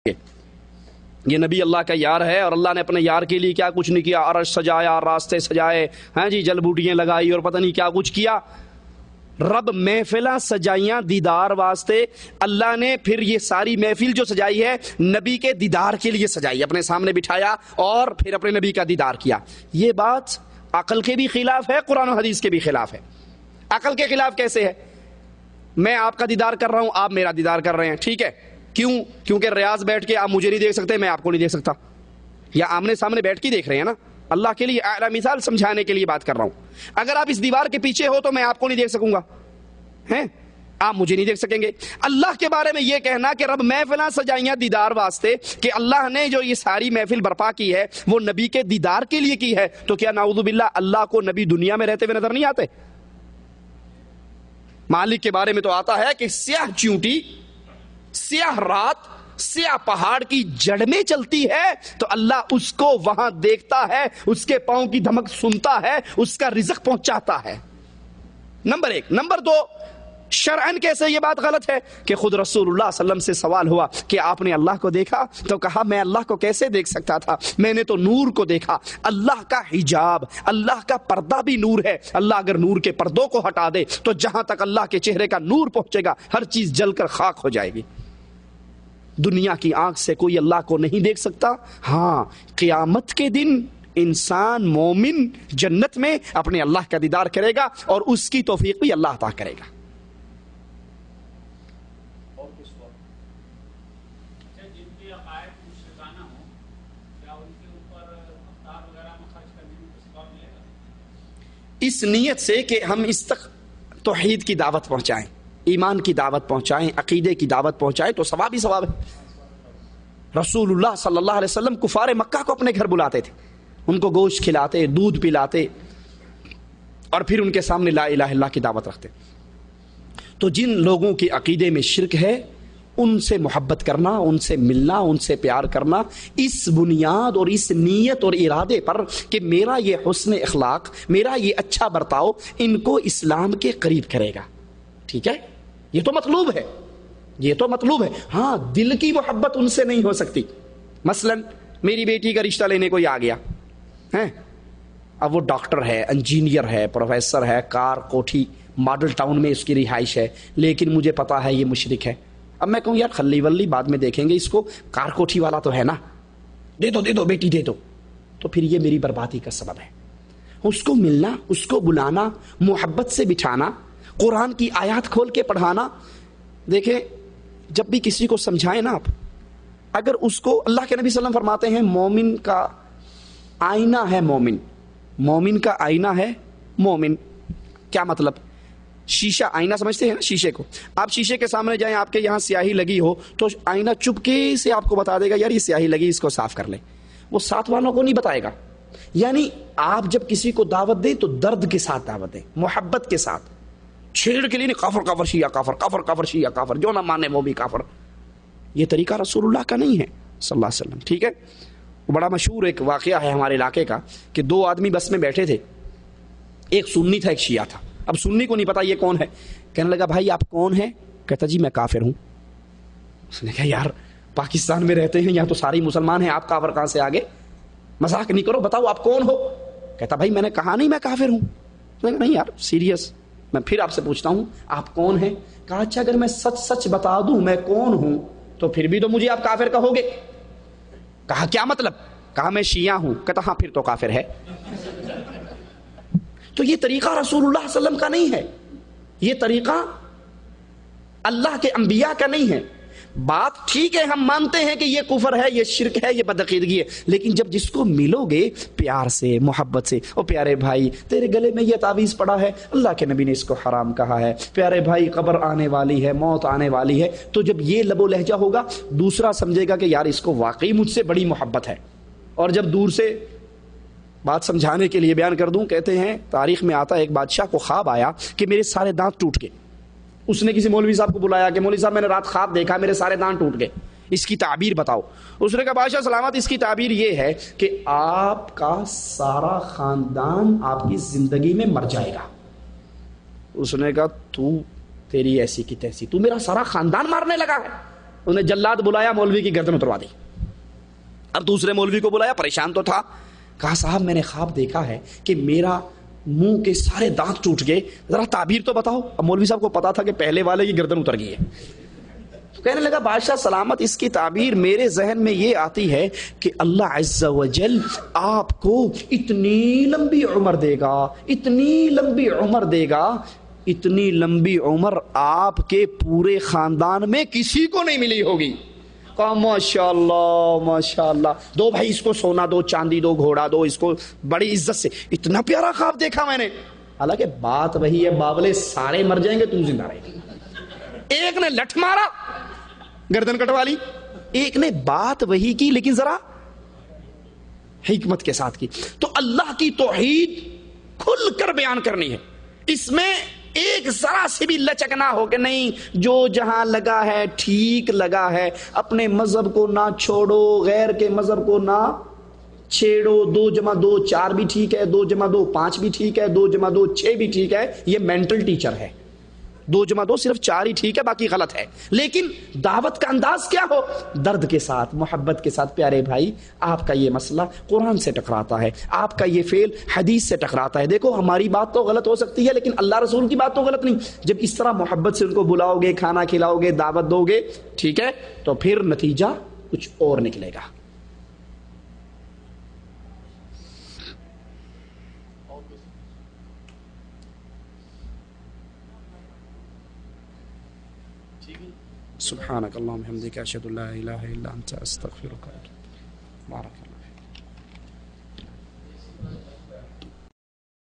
یہ نبی اللہ کا یار ہے اور اللہ نے اپنے یار کے لیے کیا کچھ نہیں کیا، عرش سجایا، راستے سجائے، ہاں جی، جل بوٹیاں لگائی اور پتہ نہیں کیا کچھ کیا۔ رب محفلہ سجائیاں دیدار واسطے، اللہ نے پھر یہ ساری محفل جو سجائی ہے نبی کے دیدار کے لیے سجائی، اپنے سامنے بٹھایا اور پھر اپنے نبی کا دیدار کیا۔ یہ بات عقل کے بھی خلاف ہے، قرآن و حدیث کے بھی خلاف ہے۔ عقل کے خلاف کیسے ہے؟ میں آپ کا دیدار کر رہا ہوں، آپ میرا دیدار کر رہے ہیں، ٹھیک ہے، کیوں؟ کیونکہ ریاض بیٹھ کے آپ مجھے نہیں دیکھ سکتے، میں آپ کو نہیں دیکھ سکتا، یا آمنے سامنے بیٹھ کے دیکھ رہے ہیں نا۔ اللہ کے لیے اعلیٰ مثال سمجھانے کے لیے بات کر رہا ہوں۔ اگر آپ اس دیوار کے پیچھے ہو تو میں آپ کو نہیں دیکھ سکوں گا، ہیں، آپ مجھے نہیں دیکھ سکیں گے۔ اللہ کے بارے میں یہ کہنا کہ رب محفلیں سجائیاں دیدار واسطے، کہ اللہ نے جو یہ ساری محفل برپا کی ہے وہ نبی کے دیدار کے لیے کی ہے، تو کیا نعوذ باللہ اللہ کو نبی دنیا میں رہتے ہوئے نظر نہیں آتے؟ مالک کے بارے میں تو آتا ہے کہ سیاہ چیونٹی، سیاہ رات، سیاہ پہاڑ کی جڑ میں چلتی ہے تو اللہ اس کو وہاں دیکھتا ہے، اس کے پاؤں کی دھمک سنتا ہے، اس کا رزق پہنچاتا ہے۔ نمبر ایک۔ نمبر دو، شرعن کیسے یہ بات غلط ہے کہ خود رسول اللہ صلی اللہ علیہ وسلم سے سوال ہوا کہ آپ نے اللہ کو دیکھا؟ تو کہا میں اللہ کو کیسے دیکھ سکتا تھا، میں نے تو نور کو دیکھا۔ اللہ کا حجاب، اللہ کا پردہ بھی نور ہے۔ اللہ اگر نور کے پردوں کو ہٹا دے تو جہاں تک اللہ کے چہرے کا نور پہنچے گا ہر چیز جل کر خاک ہو جائے گی۔ دنیا کی آنکھ سے کوئی اللہ کو نہیں دیکھ سکتا، ہاں قیامت کے دن انسان مومن جنت میں اپنے اللہ کا دیدار کرے گا اور اس کی توفیق بھی اللہ عطا کرے گا۔ اس نیت سے کہ ہم اس تک توحید کی دعوت پہنچائیں، ایمان کی دعوت پہنچائیں، عقیدے کی دعوت پہنچائیں تو ثواب ہی ثواب ہے۔ رسول اللہ صلی اللہ علیہ وسلم کفار مکہ کو اپنے گھر بلاتے تھے، ان کو گوشت کھلاتے، دودھ پلاتے اور پھر ان کے سامنے لا الہ الا اللہ کی دعوت رکھتے۔ تو جن لوگوں کے عقیدے میں شرک ہے ان سے محبت کرنا، ان سے ملنا، ان سے پیار کرنا اس بنیاد اور اس نیت اور ارادے پر کہ میرا یہ حسن اخلاق، میرا یہ اچھا برتاؤ ان کو اسلام کے قریب کرے گا، ٹھیک ہے، یہ تو مطلوب ہے، یہ تو مطلوب ہے۔ ہاں دل کی محبت ان سے نہیں ہو سکتی۔ مثلا میری بیٹی کا رشتہ لینے کوئی آ گیا ہے، اب وہ ڈاکٹر ہے، انجینئر ہے، پروفیسر ہے، کار کوٹھی ماڈل ٹاؤن میں اس کی رہائش ہے، لیکن مجھے پتا ہے یہ مشرک ہے۔ اب میں کہوں یار خلی ولی بعد میں دیکھیں گے، اس کو کار کوٹھی والا تو ہے نا، دے دو دے دو بیٹی دے دو، تو پھر یہ میری بربادی کا سبب ہے۔ اس کو ملنا، اس کو بلانا، محبت سے بٹھانا، قرآن کی آیات کھول کے پڑھانا۔ دیکھیں جب بھی کسی کو سمجھائیں نا آپ، اگر اس کو، اللہ کے نبی صلی اللہ علیہ وسلم فرماتے ہیں مومن کا آئینہ ہے، مومن کا آئینہ ہے مومن۔ کیا مطلب؟ شیشہ، آئینہ سمجھتے ہیں نا شیشے کو؟ آپ شیشے کے سامنے جائیں، آپ کے یہاں سیاہی لگی ہو تو آئینہ چپکے سے آپ کو بتا دے گا یار یہ سیاہی لگی، اس کو صاف کر لے، وہ ساتھ والوں کو نہیں بتائے گا۔ یعنی آپ جب کسی کو دعوت دیں تو درد کے ساتھ دعوت دیں، محبت کے ساتھ، چھیڑ کے لیے نہیں، کافر کافر شیعہ کافر، کافر کافر شیعہ کافر، جو نہ مانے وہ بھی کافر۔ یہ طریقہ رسول اللہ کا نہیں ہے صلی اللہ علیہ وسلم، ٹھیک ہے۔ بڑا مشہور ایک واقعہ ہے ہمارے علاقے کا کہ دو آدمی بس میں بیٹھے تھے، ایک سنی تھا ایک شیعہ تھا۔ اب سنی کو نہیں پتا یہ کون ہے، کہنے لگا بھائی آپ کون ہیں؟ کہتا جی میں کافر ہوں۔ اس نے کہا یار پاکستان میں رہتے ہیں، یہاں تو سارے مسلمان ہیں، آپ کافر کہاں سے آگے؟ مذاق نہیں کرو، بتاؤ آپ کون ہو؟ کہتا بھائی میں نے کہا نہیں میں کافر ہوں۔ اس نے کہا نہیں یار سیریس، میں پھر آپ سے پوچھتا ہوں آپ کون ہیں؟ کہا اچھا اگر میں سچ سچ بتا دوں میں کون ہوں تو پھر بھی تو مجھے آپ کافر کہو گے۔ کہا کیا مطلب؟ کہا میں شیعہ ہوں۔ کہتا ہاں پھر تو کافر ہے۔ تو یہ طریقہ رسول اللہ صلی اللہ علیہ وسلم کا نہیں ہے، یہ طریقہ اللہ کے انبیاء کا نہیں ہے۔ بات ٹھیک ہے، ہم مانتے ہیں کہ یہ کفر ہے، یہ شرک ہے، یہ بدعقیدگی ہے، لیکن جب جس کو ملو گے پیار سے، محبت سے، او پیارے بھائی تیرے گلے میں یہ تعویذ پڑا ہے، اللہ کے نبی نے اس کو حرام کہا ہے، پیارے بھائی قبر آنے والی ہے، موت آنے والی ہے، تو جب یہ لب و لہجہ ہوگا دوسرا سمجھے گا کہ یار اس کو واقعی مجھ سے بڑی محبت ہے۔ اور جب دور سے بات سمجھانے کے لیے بیان کر دوں، کہتے ہیں تاریخ میں آتا ہے ایک بادشاہ کو خواب آیا کہ میرے سارے دانت ٹوٹ گئے۔ اس نے کسی مولوی صاحب کو بلایا کہ مولوی صاحب میں نے رات خواب دیکھا میرے سارے دانت ٹوٹ گئے، اس کی تعبیر بتاؤ۔ اس نے کہا بادشاہ سلامت، اس کی تعبیر یہ ہے کہ آپ کا سارا خاندان آپ کی زندگی میں مر جائے گا۔ اس نے کہا تو تیری ایسی کی تیسی، تو میرا سارا خاندان مارنے لگا ہے؟ انہیں جلاد بلایا, مولوی کی گردن اتروا دی. اب دوسرے مولوی کو بلایا, پریشان تو تھا, کہا صاحب میں نے خواب دیکھا ہے کہ میرا منہ کے سارے دانت ٹوٹ گئے, ذرا تعبیر تو بتاؤ. اب مولوی صاحب کو پتا تھا کہ پہلے والے کی گردن اتر گئی ہے. تو کہنے لگا بادشاہ سلامت, اس کی تعبیر میرے ذہن میں یہ آتی ہے کہ اللہ عز و جل آپ کو اتنی لمبی عمر دے گا, اتنی لمبی عمر دے گا, اتنی لمبی عمر آپ کے پورے خاندان میں کسی کو نہیں ملی ہوگی. کہا ماشاء اللہ ماشاء اللہ, دو بھائی اس کو سونا دو, چاندی دو, گھوڑا دو, اس کو بڑی عزت سے. اتنا پیارا خواب دیکھا میں نے. حالانکہ بات وہی ہے, باولے سارے مر جائیں گے, تم زندہ رہے گی. ایک نے لٹھ مارا, گردن کٹوا لی, ایک نے بات وہی کی لیکن ذرا حکمت کے ساتھ کی. تو اللہ کی توحید کھل کر بیان کرنی ہے, اس میں ایک ذرا سی بھی لچک نہ ہو کہ نہیں جو جہاں لگا ہے ٹھیک لگا ہے, اپنے مذہب کو نہ چھوڑو, غیر کے مذہب کو نہ چھیڑو. 2 + 2 4 بھی ٹھیک ہے, 2 + 2 5 بھی ٹھیک ہے, 2 + 2 6 بھی ٹھیک ہے. یہ مینٹل ٹیچر ہے. 2 + 2 صرف 4 ہی ٹھیک ہے, باقی غلط ہے. لیکن دعوت کا انداز کیا ہو, درد کے ساتھ, محبت کے ساتھ. پیارے بھائی آپ کا یہ مسئلہ قرآن سے ٹکراتا ہے, آپ کا یہ فعل حدیث سے ٹکراتا ہے. دیکھو ہماری بات تو غلط ہو سکتی ہے لیکن اللہ رسول کی بات تو غلط نہیں. جب اس طرح محبت سے ان کو بلاؤ گے, کھانا کھلاؤ گے, دعوت دو گے, ٹھیک ہے, تو پھر نتیجہ کچھ اور نکلے گا. سبحانك اللهم وبحمدك اشهد ان لا اله الا انت استغفرك واتوب اليك. بارك الله.